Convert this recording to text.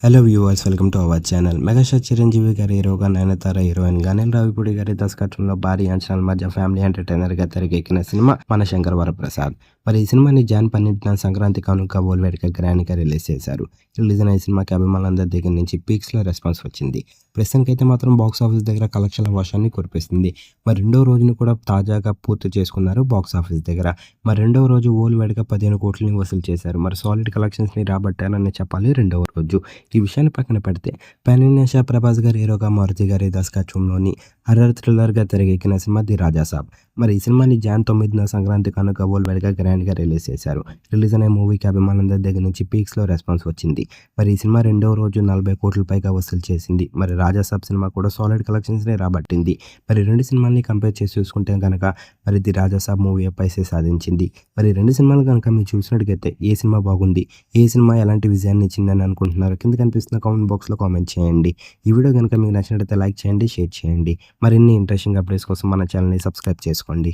Hello viewers, welcome to our channel. Megastar Chiranjeevi గారి హీరోగా, నయనతార హీరోయిన్‌గా, అనిల్ రావిపూడి గారి దర్శకత్వంలో భారీ అంచనాల మధ్య ఫ్యామిలీ ఎంటర్‌టైనర్‌గా తెరకెక్కిన సినిమా మన శంకర్ వరప్రసాద్. మరి ఈ సినిమాని జాన్ 12న సంక్రాంతి కానుక వరల్డ్ గ్రాండ్‌గా రిలీజ్ చేశారు. రిలీజ్ అయిన ఈ సినిమాకి అభిమానులందరి దగ్గర నుంచి పీక్స్‌లో రెస్పాన్స్ వచ్చింది. ప్రస్తుతానికైతే మాత్రం బాక్స్ ఆఫీస్ దగ్గర కలెక్షన్ల వర్షాన్ని కురిపిస్తుంది. మరి రెండో రోజును కూడా తాజాగా పూర్తి చేసుకున్నారు బాక్స్ ఆఫీస్ దగ్గర. మరి రెండవ రోజు వరల్డ్‌గా 15 కోట్లని వసూలు చేశారు. మరి సాలిడ్ కలెక్షన్స్‌ని రాబట్టారని చెప్పాలి రెండవ రోజు. ఈ విషయాన్ని పక్కన పెడితే పాన్ ఇండియా స్టార్ ప్రభాస్ గారి హీరోగా, మారుతి గారి దర్శకత్వంలోని హర్రర్ థ్రిల్లర్‌గా తెరకెక్కిన సినిమా ది రాజా సాబ్. మరి ఈ సినిమాని జాన్ 9న సంక్రాంతి కానుక వరల్డ్‌గా గ్రాండ్‌గా రిలీజ్ చేశారు. రిలీజ్ అయిన మూవీకి అభిమానులందరి దగ్గర నుంచి పీక్స్‌లో రెస్పాన్స్ వచ్చింది. మరి ఈ సినిమా రెండో రోజు 40 కోట్ల పైగా వసూలు చేసింది. మరి రాజా సాబ్ సినిమా కూడా సాలిడ్ కలెక్షన్స్‌ని రాబట్టింది. మరి రెండు సినిమాల్ని కంపేర్ చేసి చూసుకుంటే గనక మరి the Raja Saab movie paise సాధించింది. మరి రెండు సినిమాలు గనక మీరు చూసినట్టుగైతే ఏ సినిమా బాగుంది, ఏ సినిమా ఎలాంటి విజయాన్ని ఇచ్చిందని అనుకుంటున్నారు? కింద కనిపిస్తున్న కామెంట్ బాక్స్‌లో కామెంట్ చేయండి. ఈ వీడియో గనుక మీకు నచ్చినట్లయితే లైక్ చేయండి, షేర్ చేయండి. మరిన్ని ఇంట్రెస్టింగ్ అప్డేట్స్ కోసం మన ఛానల్‌ని సబ్స్క్రైబ్ చేసుకోండి.